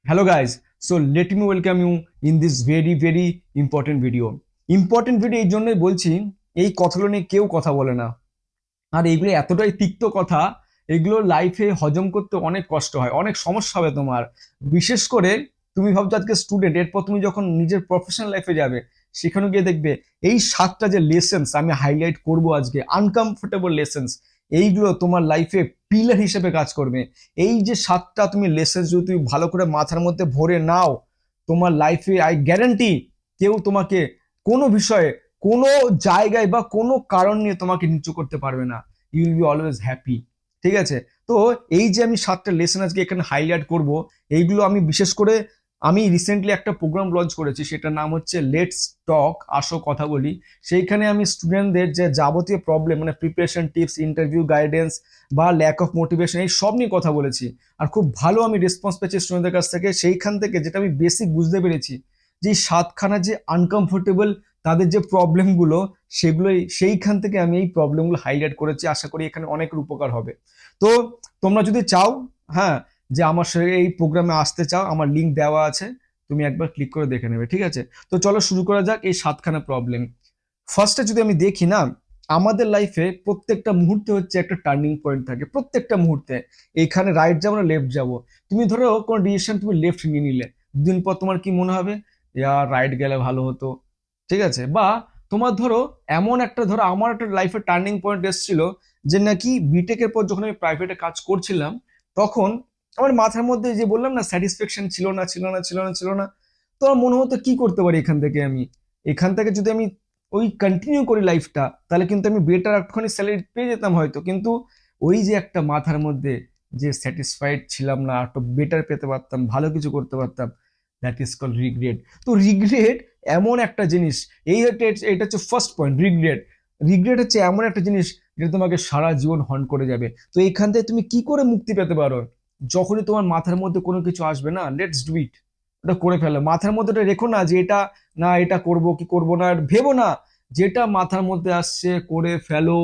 Hello guys, so let me welcome you in this very important video. Important video এই জন্যই বলছি, এই কথাগুলো নিয়ে কেউ কথা বলে না। আর এইগুলো এতটাই তিক্ত কথা, এগুলো লাইফে হজম করতে অনেক কষ্ট হয়, অনেক সমস্যা হবে তোমার। বিশেষ করে তুমি ভাবছো আজকে স্টুডেন্ট, এরপর তুমি যখন নিজের প্রফেশনাল লাইফে যাবে, সেখানে গিয়ে দেখবে এই 7টা যে লেসেন্স আমি হাইলাইট করব আজকে, আনকমফোর্টেবল লেসেন্স, এইগুলো তোমার লাইফে পিলার হিসেবে কাজ করবে। এই যে 7টা তুমি লেসেন্স যদি তুমি ভালো করে মাথার মধ্যে ভরে নাও, তোমার লাইফে আই গ্যারান্টি কেউ তোমাকে কোনো বিষয়ে, কোনো জায়গায় বা কোনো কারণ নিয়ে তোমাকে নিচু করতে পারবে না। You will be always happy. ঠিক আছে? তো এই যে আমি 7টা লেসন আজকে এখানে হাইলাইট করব, এইগুলো আমি বিশেষ করে আমি রিসেন্টলি একটা প্রোগ্রাম লঞ্চ করেছি, সেটার নাম হচ্ছে লেটস টক, আসো কথা বলি। সেইখানে আমি স্টুডেন্টদের যে যাবতীয় প্রবলেম, মানে প্রিপারেশন টিপস, ইন্টারভিউ গাইডেন্স বা ল্যাক অফ মোটিভেশন, এই সব নিয়ে কথা বলেছি। আর খুব ভালো আমি রেসপন্স পেয়েছি স্টুডেন্টদের কাছ থেকে। সেইখান থেকে যেটা আমি বেসিক বুঝতে পেরেছি, যে এই 7খানা যে আনকমফোর্টেবল তাদের যে প্রবলেমগুলো, সেগুলোই সেইখান থেকে আমি এই প্রবলেমগুলো হাইলাইট করেছি। আশা করি এখানে অনেকের উপকার হবে। তো তোমরা যদি চাও, হ্যাঁ, যে আমার সঙ্গে এই প্রোগ্রামে আসতে চাও, আমার লিঙ্ক দেওয়া আছে, তুমি একবার ক্লিক করে দেখে নেবে। ঠিক আছে? তো চলো শুরু করা যাক এই 7খানা প্রবলেম। ফার্স্টে যদি আমি দেখি না, আমাদের লাইফে প্রত্যেকটা মুহূর্তে হচ্ছে একটা টার্নিং পয়েন্ট থাকে, প্রত্যেকটা মুহূর্তে। এখানে রাইট যাবো না লেফট যাবো, তুমি ধরো কোনো ডিসিশন তুমি লেফট নিয়ে নিলে, দুদিন পর তোমার কি মনে হবে, ইয়ার রাইট গেলে ভালো হতো। ঠিক আছে? বা তোমার ধরো এমন একটা, ধরো আমার একটা লাইফে টার্নিং পয়েন্ট এসেছিল, যে নাকি বিটেকের পর যখন আমি প্রাইভেটে কাজ করছিলাম, তখন আমার মাথার মধ্যে, যে বললাম না, স্যাটিসফ্যাকশন ছিল না। তো আমার মনে হতো কি করতে পারি এখান থেকে আমি, এখান থেকে যদি আমি ওই কন্টিনিউ করি লাইফটা, তাহলে কিন্তু আমি বেটার একটুখানি স্যালারি পেয়ে যেতাম হয়তো। কিন্তু ওই যে একটা মাথার মধ্যে যে স্যাটিসফাইড ছিলাম না, একটু বেটার পেতে পারতাম, ভালো কিছু করতে পারতাম, দ্যাট ইজ কল রিগ্রেট। তো রিগ্রেট এমন একটা জিনিস, এটা হচ্ছে ফার্স্ট পয়েন্ট, রিগ্রেট। রিগ্রেট হচ্ছে এমন একটা জিনিস যেটা তোমাকে সারা জীবন হন্ট করে যাবে। তো এইখান থেকে তুমি কি করে মুক্তি পেতে পারো? যখনই তোমার মাথার মধ্যে কোনো কিছু আসবে না, লেটস ডু ইট, ওটা করে ফেলো। মাথার মধ্যে ওটা রেখো না যে এটা, না এটা করব কি করব না, ভেবো না। যেটা মাথার মধ্যে আসছে করে ফেলো।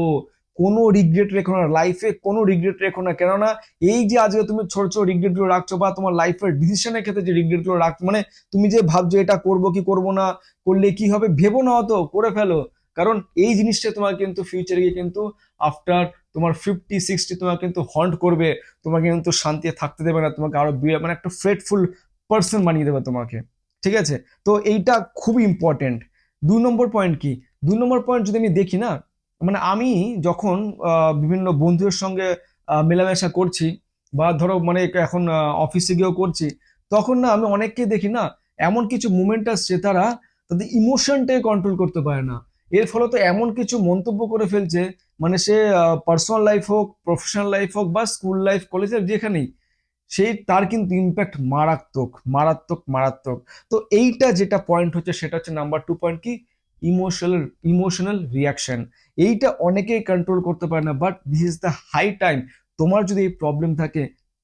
কোনো রিগ্রেট রেখো না লাইফে, কোনো রিগ্রেট রেখো না। কেননা এই যে আজকে তুমি ছোট ছোট রিগ্রেট গুলো রাখছো, বা তোমার লাইফের ডিসিশনের ক্ষেত্রে যে রিগ্রেট গুলো রাখছো, মানে তুমি যে ভাবছো এটা করব কি করব না, করলে কি হবে, ভেবো না, অত করে ফেলো। কারণ এই জিনিসটা তোমার কিন্তু ফিউচারে গিয়ে কিন্তু আফটার তোমার 50 60 তোমার কিন্তু হন্ট করবে। তোমাকে কিন্তু শান্তি থাকতে দেবে না, তোমাকে আরো মানে একটা ফ্রেটফুল পার্সন বানিয়ে দেবে তোমাকে। ঠিক আছে? তো এইটা খুবই ইম্পর্টেন্ট। 2 নম্বর পয়েন্ট কি? 2 নম্বর পয়েন্ট যদি আমি দেখি না, মানে আমি যখন বিভিন্ন বন্ধুদের সঙ্গে মেলামেশা করছি, বা ধরো মানে এখন অফিসে গিয়েও করছি, তখন না আমি অনেককে দেখি না, এমন কিছু মুভমেন্ট আসছে, তারা তাদের ইমোশনটাকে কন্ট্রোল করতে পারে না। এর ফলে তো এমন কিছু মন্তব্য করে ফেলছে, মানে সে পার্সোনাল লাইফ হোক, প্রফেশনাল লাইফ হোক, বা স্কুল লাইফ, কলেজের যেখানেই, সেই তার কিন্তু ইম্প্যাক্ট মারাত্মক মারাত্মক মারাত্মক। তো এইটা যেটা পয়েন্ট হচ্ছে, সেটা হচ্ছে নাম্বার 2 পয়েন্ট কি, ইমোশনাল ইমোশনাল রিয়াকশন। এইটা অনেকেই কন্ট্রোল করতে পারে না, but this is the high time. তোমার যদি এই প্রবলেম থাকে,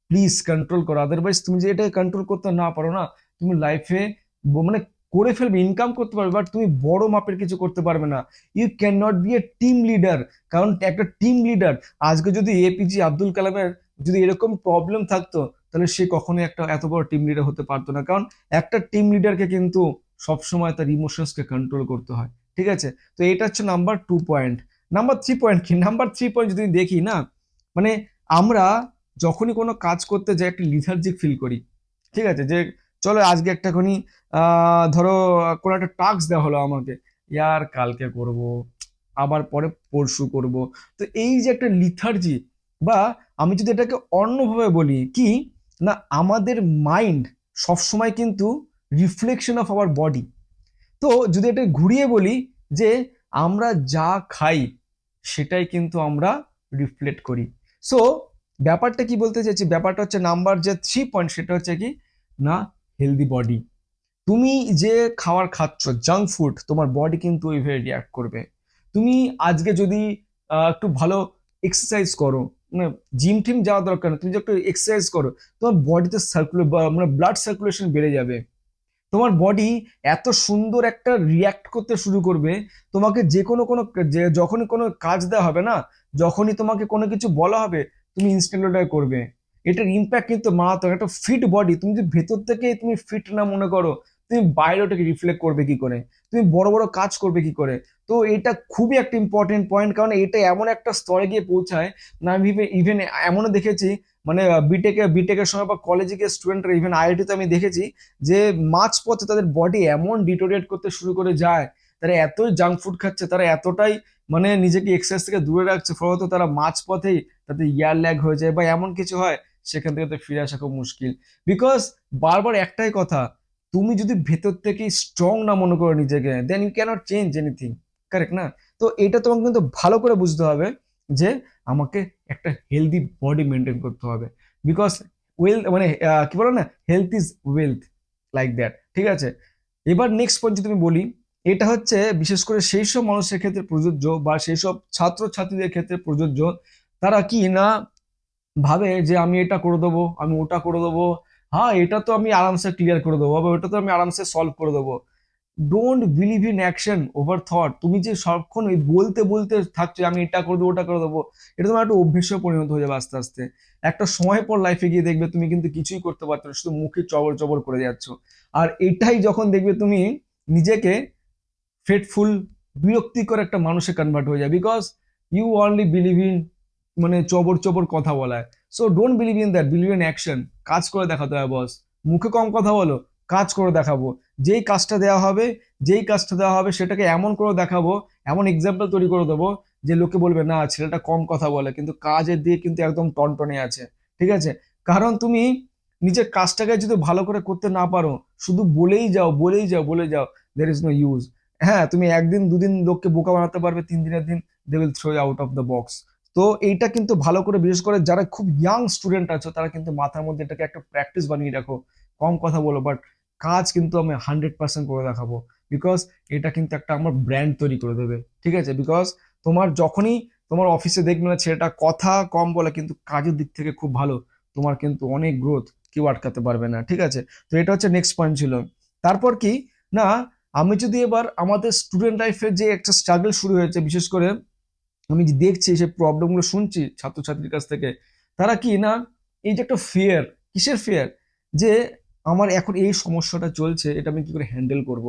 প্লিজ কন্ট্রোল করো। আদারওয়াইজ তুমি যে এটাকে কন্ট্রোল করতে না পারো না, তুমি লাইফে মানে করে ফেলবে, ইনকাম করতে পারবে, বাট তুমি বড় মাপের কিছু করতে পারবে না। You can not be a team leader. কারণ একটা টিম লিডার, আজকে যদি এপিজে আব্দুল কালামের যদি এরকম প্রবলেম থাকতো, তাহলে সে কখনোই একটা এত বড় টিম লিডার হতে পারতো না। কারণ একটা টিম লিডারকে কিন্তু সবসময় তার ইমোশনসকে কন্ট্রোল করতে হয়। ঠিক আছে? তো এটা হচ্ছে নাম্বার 2 পয়েন্ট। নাম্বার 3 পয়েন্ট কি? নাম্বার 3 পয়েন্ট যদি দেখি না, মানে আমরা যখনই কোনো কাজ করতে যাই, একটা লিথার্জিক ফিল করি। ঠিক আছে? যে চলো আজকে একটা খনি ধরো কোনো একটা টাস্ক দেওয়া হলো আমাকে, ইয়ার কালকে করব, আবার পরে পরশু করব। তো এই যে একটা লিথার্জি, বা আমি যদি এটাকে অন্যভাবে বলি কি, না আমাদের মাইন্ড সবসময় কিন্তু রিফ্লেকশন অফ আওয়ার বডি। তো যদি এটা ঘুরিয়ে বলি, যে আমরা যা খাই সেটাই কিন্তু আমরা রিফ্লেক্ট করি। সো ব্যাপারটা কি বলতে চাইছি, ব্যাপারটা হচ্ছে নাম্বার 3 পয়েন্ট, সেটা হচ্ছে কি, না হেলদি বডি। তুমি যে খাবার খাচ্ছ জাঙ্ক ফুড, তোমার বডি কিন্তু ওইভাবে রিয়াক্ট করবে। তুমি আজকে যদি একটু ভালো এক্সারসাইজ করো, মানে জিম টিম যাওয়া দরকার না, তুমি যদি একটু এক্সারসাইজ করো, তোমার বডিতে সার্কুলেট, মানে ব্লাড সার্কুলেশন বেড়ে যাবে। তোমার বডি এত সুন্দর একটা রিয়াক্ট করতে শুরু করবে। তোমাকে যে কোনো কোনো যখনই কোনো কাজ দেওয়া হবে না, যখনই তোমাকে কোনো কিছু বলা হবে, তুমি ইনস্ট্যান্ট ওটা করবে। এটার ইম্প্যাক্ট কিন্তু মারাত্মক। একটা ফিট বডি, তুমি যদি ভেতর থেকে তুমি ফিট না মনে করো, তুমি বাইরে ওটাকে রিফ্লেক্ট করবে কি করে, তুমি বড় বড় কাজ করবে কি করে? তো এটা খুবই একটা ইম্পর্টেন্ট পয়েন্ট, কারণ এটা এমন একটা স্তরে গিয়ে পৌঁছায় না। আমি ইভেন এমনও দেখেছি, মানে বিটেকের সময় বা কলেজে গিয়ে স্টুডেন্টরা, ইভেন আইআইটিতে আমি দেখেছি যে মাঝপথে তাদের বডি এমন ডিটোরিয়েট করতে শুরু করে যায়, তারা এতই জাঙ্ক ফুড খাচ্ছে, তারা এতটাই মানে নিজেকে এক্সারসাইজ থেকে দূরে রাখছে, ফলত তারা মাঝপথেই তাদের ইয়ার ল্যাগ হয়ে যায় বা এমন কিছু হয়, সেখান থেকে তো ফিরে আসা খুব মুশকিল। বিকজ বারবার একটাই কথা, তুমি যদি ভেতর থেকে স্ট্রং না মনে করো নিজেকে, then you can't change anything. Correct না? তো এটা তোমাকে কিন্তু ভালো করে বুঝতে হবে যে আমাকে একটা হেলদি বডি মেনটেন করতে হবে। বিকজ ওয়েলথ মানে কি বলো না, health is wealth, like that. ঠিক আছে, এবার নেক্সট পয়েন্ট যদি আমি বলি, এটা হচ্ছে বিশেষ করে সেই সব মানুষের ক্ষেত্রে প্রযোজ্য বা সেই সব ছাত্র ছাত্রীদের ক্ষেত্রে প্রযোজ্য, তারা কি না ভাবে যে আমি এটা করে দেবো, আমি ওটা করে দেবো, হ্যাঁ এটা তো আমি আরামসে ক্লিয়ার করে দেবো, বা ওটা তো আমি আরামসে সলভ করে দেবো। Don't believe in action over thought. তুমি যে সবক্ষণ ওই বলতে বলতে থাকছো আমি এটা করে দেবো ওটা করে দেবো, এটা তোমার একটা অভ্যেসে পরিণত হয়ে যাবে আস্তে আস্তে। একটা সময় পর লাইফে গিয়ে দেখবে তুমি কিন্তু কিছুই করতে পারছো না, শুধু মুখে চবর চবর করে যাচ্ছ। আর এটাই যখন দেখবে তুমি নিজেকে ফেটফুল, বিরক্তিকর একটা মানুষে কনভার্ট হয়ে যায়। Because you only believe in মানে চবর চবর কথা বলায়। So don't believe in that, believe in action. কাজ করে দেখাতে হবে বস। মুখে কম কথা বলো, কাজ করে দেখাবো। যেই কাজটা দেওয়া হবে সেটাকে এমন করে দেখাবো, এমন এক্সাম্পল তৈরি করে দেবো যে লোকে বলবে না ছেলেটা কম কথা বলে কিন্তু কাজের দিয়ে কিন্তু একদম টনটনে আছে। ঠিক আছে, কারণ তুমি নিজের কাজটাকে যদি ভালো করে করতে না পারো, শুধু বলেই যাও বলেই যাও বলে যাও, দের ইজ নো ইউজ। হ্যাঁ, তুমি একদিন দুদিন লোককে বোকা বানাতে পারবে, তিন দিনের দিন they will throw out of the box. তো এইটা কিন্তু ভালো করে, বিশেষ করে যারা খুব ইয়াং স্টুডেন্ট আছো, তারা কিন্তু মাথার মধ্যে এটাকে একটা প্র্যাকটিস বানিয়ে রাখো। কম কথা বলো, বাট কাজ কিন্তু আমি 100% করে দেখাবো। বিকজ এটা কিন্তু একটা আমার ব্র্যান্ড তৈরি করে দেবে। ঠিক আছে, বিকজ তোমার যখনই তোমার অফিসে দেখবে না ছেলেটা কথা কম বলে কিন্তু কাজের দিক থেকে খুব ভালো, তোমার কিন্তু অনেক গ্রোথ কেউ আটকাতে পারবে না। ঠিক আছে, তো এটা হচ্ছে নেক্সট পয়েন্ট ছিল। তারপর কি না, আমি যদি এবার আমাদের স্টুডেন্ট লাইফে যে একটা স্ট্রাগল শুরু হয়েছে, বিশেষ করে আমি যে দেখছি সে প্রবলেমগুলো শুনছি ছাত্রছাত্রীর কাছ থেকে, তারা কি না এই যে একটা ফিয়ার, কিসের ফিয়ার, যে আমার এখন এই সমস্যাটা চলছে, এটা আমি কি করে হ্যান্ডেল করব।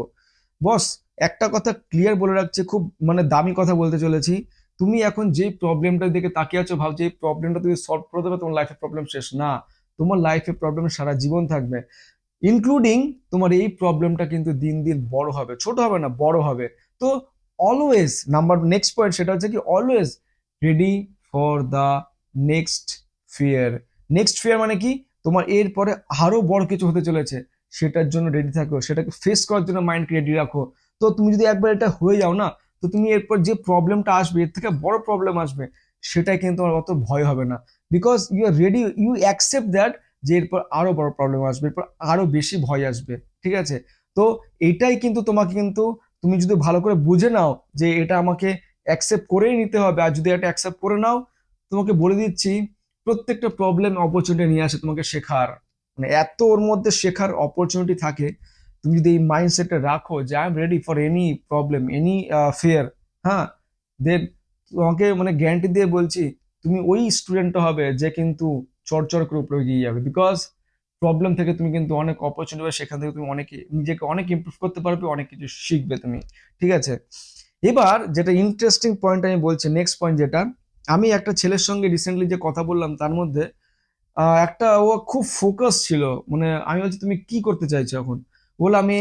বস, একটা কথা ক্লিয়ার বলে রাখছে, খুব মানে দামি কথা বলতে চলেছি। তুমি এখন যে প্রবলেমটার দিকে তাকিয়ে আছো, ভাবছো এই প্রবলেমটা তুমি সলভ করে দেবে, তোমার লাইফে প্রবলেম শেষ না। তোমার লাইফে প্রবলেম সারা জীবন থাকবে, ইনক্লুডিং তোমার এই প্রবলেমটা কিন্তু দিন দিন বড় হবে, ছোট হবে না, বড় হবে। তো অলওয়েজ নেক্সট পয়েন্ট সেটা হচ্ছে কি, always ready for the next fear. Next fear মানে কি, তোমার এরপরে আরো বড় কিছু হতে চলেছে, সেটার জন্য রেডি থাকো, সেটাকে ফেস করার জন্য মাইন্ডকে রেডি রাখো। তো তুমি যদি একবার এটা হয়ে যাও না, তো তুমি এরপর যে প্রবলেমটা আসবে, এর থেকে বড় প্রবলেম আসবে, সেটাই কিন্তু তোমার অত ভয় হবে না। Because you are ready, you accept that যে এরপর আরো বড় প্রবলেম আসবে, এরপর আরো বেশি ভয় আসবে। ঠিক আছে, তো এটাই কিন্তু তোমাকে কিন্তু, তুমি যদি ভালো করে বুঝে নাও যে এটা আমাকে অ্যাকসেপ্ট করেই নিতে হবে, আর যদি এটা অ্যাকসেপ্ট করে নাও, তোমাকে বলে দিচ্ছি প্রত্যেকটা প্রবলেম অপরচুনিটি নিয়ে আসে তোমাকে শেখার। মানে এত ওর মধ্যে শেখার অপরচুনিটি থাকে, তুমি যদি এই মাইন্ডসেটে রাখো যে I am ready for any problem, any fear, হ্যাঁ, দেন তোমাকে মানে গ্যারান্টি দিয়ে বলছি, তুমি ওই স্টুডেন্টটা হবে যে কিন্তু চড়চড় করে উপরে এগিয়ে যাবে। বিকজ প্রবলেম থেকে তুমি কিন্তু অনেক অপরচুনিটি পাবে, সেখান থেকে তুমি অনেক নিজেকে অনেক ইমপ্রুভ করতে পারবে, অনেক কিছু শিখবে তুমি। ঠিক আছে, এবার যেটা ইন্টারেস্টিং পয়েন্ট আমি বলছি, নেক্সট পয়েন্ট যেটা, আমি একটা ছেলের সঙ্গে রিসেন্টলি যে কথা বললাম তার মধ্যে একটা ও খুব ফোকাস ছিল। মানে আমি বলছি তুমি কি করতে চাইছো এখন, বলে আমি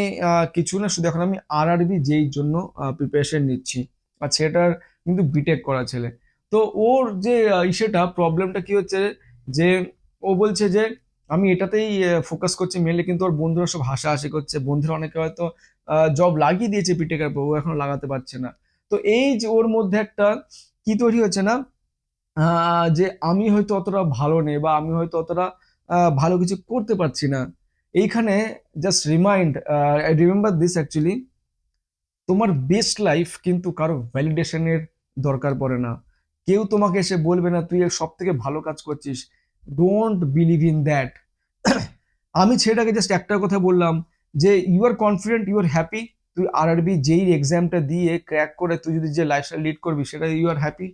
কিছু না, শুধু এখন আমি আরআরবি যেই জন্য প্রিপারেশন নিচ্ছি। আর ছেলেটার কিন্তু বিটেক করা ছেলে। তো ওর যে ইসেটা প্রবলেমটা কি হচ্ছে, যে ও বলছে যে আমি এটাতেই ফোকাস করছি মেনলি, কিন্তু ওর বন্ধুরা সব হাসাহাসি করছে, বন্ধুরা অনেকে হয়তো জব লাগিয়ে দিয়েছে বিটেকের পর, ও এখন লাগাতে পারছে না। তো এই যে ওর মধ্যে একটা কি তৈরি হচ্ছে না, যে আমি হয়তো অতটা ভালো নেই বা আমি হয়তো অতটা ভালো কিছু করতে পারছি না। এইখানে জাস্ট রিমেম্বার দিস অ্যাকচুয়ালি, তোমার বেস্ট লাইফ কিন্তু কারো ভ্যালিডেশনের দরকার পড়ে না। কেউ তোমাকে এসে বলবে না তুই সব থেকে ভালো কাজ করছিস। Don't believe in that. আমি ছেলেটাকে জাস্ট একটা কথা বললাম যে you are confident, you are happy, তুই আরআরবি যেই এক্সামটা দিয়ে ক্র্যাক করে তুই যদি যে লাইফস্টাইল লিড করবি সেটা ইউ আর হ্যাপি।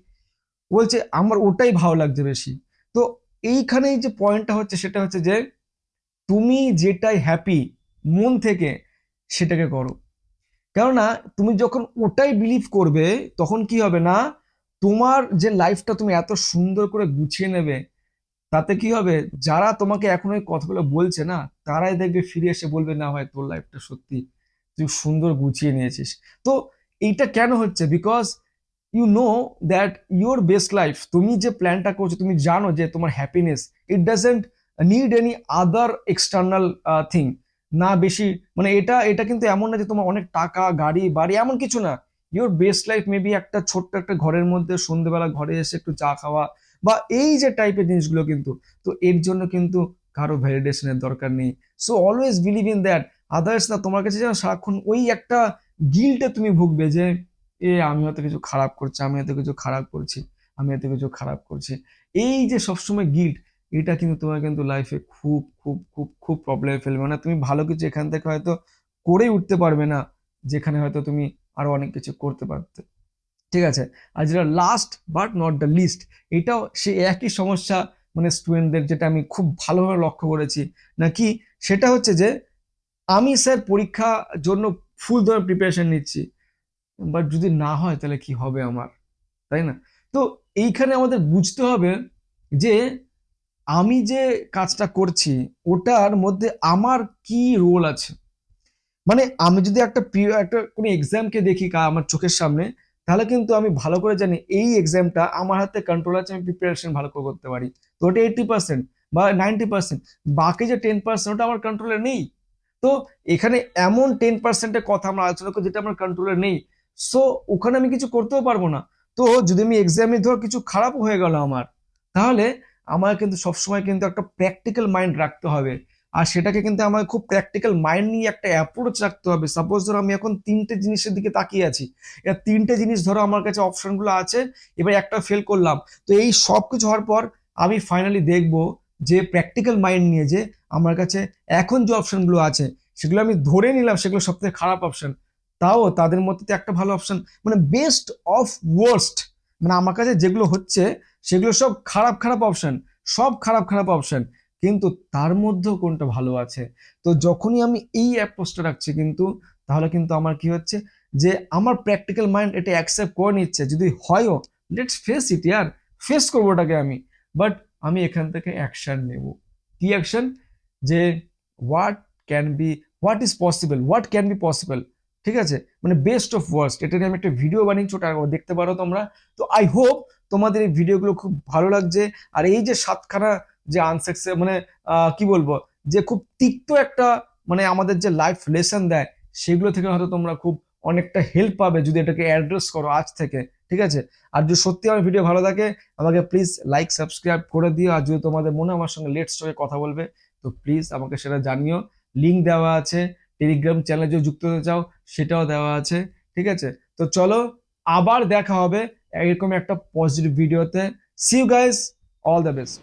বলছে আমার ওটাই ভালো লাগছে বেশি। তো এইখানেই যে পয়েন্টটা হচ্ছে সেটা হচ্ছে যে তুমি যেটাই হ্যাপি মন থেকে সেটাকে করো। কেননা তুমি যখন ওটাই বিলিভ করবে তখন কি হবে না, তোমার যে লাইফটা তুমি এত সুন্দর করে গুছিয়ে নেবে, তাতে কি হবে, যারা তোমাকে এখন ওই কথাগুলো বলছে না, তারাই দেখবে ফিরে এসে বলবে না ভাই তোর লাইফটা সত্যি তুই সুন্দর গুছিয়ে নিয়েছিস। তো এইটা কেন হচ্ছে, because you know that your best life, তুমি যে প্ল্যানটা করছো তুমি জানো যে তোমার happiness it doesn't need any other external thing. না বেশি, মানে এটা এটা কিন্তু এমন না যে তোমার অনেক টাকা গাড়ি বাড়ি এমন কিছু না। ইউর বেস্ট লাইফ মেবি একটা ছোট্ট একটা ঘরের মধ্যে সন্ধ্যেবেলা ঘরে এসে একটু চা খাওয়া বা এই যে টাইপের জিনিসগুলো কিন্তু, তো এর জন্য কিন্তু কারো ভ্যালিডেশনের দরকার নেই। So always believe in that. Others না তোমার কাছে যেন সারাক্ষণ ওই একটা গিল্টে তুমি ভুগবে যে আমি হয়তো কিছু খারাপ করছি, আমি হয়তো কিছু খারাপ করছি, আমি হয়তো কিছু খারাপ করছি। এই যে সবসময় গিল্ট, এটা কিন্তু তোমার কিন্তু লাইফে খুব খুব খুব খুব প্রবলেমে ফেলবে। মানে তুমি ভালো কিছু এখান থেকে হয়তো করে উঠতে পারবে না, যেখানে হয়তো তুমি আরো অনেক কিছু করতে পারতে। ঠিক আছে। আর যেটা last but not the least, এটাও সেই একই সমস্যা, মানে স্টুডেন্টদের, যেটা আমি খুব ভালোভাবে লক্ষ্য করেছি নাকি, সেটা হচ্ছে যে আমি স্যার পরীক্ষার জন্য ফুল ধরে প্রিপারেশন নিচ্ছি, বাট যদি না হয় তাহলে কি হবে আমার, তাই না? তো এইখানে আমাদের বুঝতে হবে যে আমি যে কাজটা করছি ওটার মধ্যে আমার কি রোল আছে। মানে আমি যদি একটা একটা কোনো এক্সামকে দেখি আমার চোখের সামনে, তাহলে কিন্তু আমি ভালো করে জানি এই এক্সামটা আমার হাতে কন্ট্রোল আছে, আমি প্রিপারেশন ভালো করে করতে পারি। তো ওটা 80% বা 90%, বাকি যে 10% ওটা আমার কন্ট্রোলে নেই। তো এখানে এমন 10%-এর কথা আমরা আলোচনা করি যেটা আমার কন্ট্রোলে নেই। সো ওখানে আমি কিছু করতেও পারবো না। তো যদি আমি এক্সামে ধর কিছু খারাপ হয়ে গেল আমার, তাহলে আমার কিন্তু সবসময় কিন্তু একটা প্র্যাকটিক্যাল মাইন্ড রাখতে হবে। আর সেটাকে কিন্তু আমাকে খুব প্র্যাকটিক্যাল মাইন্ড নিয়ে একটা অ্যাপ্রোচ রাখতে হবে। সাপোজ ধরো আমি এখন তিনটে জিনিসের দিকে তাকিয়ে আছি, এবার তিনটে জিনিস ধরো আমার কাছে অপশনগুলো আছে, এবার একটা ফেল করলাম, তো এই সব কিছু হওয়ার পর আমি ফাইনালি দেখবো যে প্র্যাকটিক্যাল মাইন্ড নিয়ে যে আমার কাছে এখন যে অপশনগুলো আছে সেগুলো আমি ধরে নিলাম সেগুলো সব থেকে খারাপ অপশন, তাও তাদের মধ্যে তো একটা ভালো অপশন, মানে বেস্ট অফ ওয়ার্স্ট, মানে আমার কাছে যেগুলো হচ্ছে সেগুলো সব খারাপ খারাপ অপশন, সব খারাপ খারাপ অপশন, কিন্তু তার মধ্যেও কোনটা ভালো আছে। তো যখনই আমি এই অ্যাপ্রোচটা রাখছি কিন্তু, তাহলে কিন্তু আমার কি হচ্ছে যে আমার প্র্যাকটিক্যাল মাইন্ড এটা অ্যাকসেপ্ট করে নিচ্ছে, যদি হয়ও let's face it year, face করবো ওটাকে আমি। বাট আমি এখান থেকে অ্যাকশন নেব। কি অ্যাকশন? যে what can be, what is possible, what can be possible. ঠিক আছে, মানে বেস্ট অফ ওয়ার্স্ট, এটা নিয়ে আমি একটা ভিডিও বানিয়েছি, ওটা দেখতে পারো তোমরা। তো আই হোপ তোমাদের এই ভিডিওগুলো খুব ভালো লাগছে। আর এই যে সাতখানা যে আনসাকসেস, মানে কি বলবো, যে খুব তিক্ত একটা, মানে আমাদের যে লাইফ লেসন দেয়, সেগুলো থেকে হয়তো তোমরা খুব অনেকটা হেল্প পাবে যদি এটাকে অ্যাড্রেস করো আজ থেকে। ঠিক আছে। আর যদি সত্যি আমার ভিডিও ভালো থাকে, আমাকে প্লিজ লাইক সাবস্ক্রাইব করে দিও। আর যদি তোমাদের মনে হয় আমার সঙ্গে লেট স্টোরে কথা বলবে, তো প্লিজ আমাকে সেটা জানিও। লিঙ্ক দেওয়া আছে, টেলিগ্রাম চ্যানেলে যদি যুক্ত হতে চাও সেটাও দেওয়া আছে। ঠিক আছে। তো চলো, আবার দেখা হবে এরকম একটা পজিটিভ ভিডিওতে। See you guys, all the best.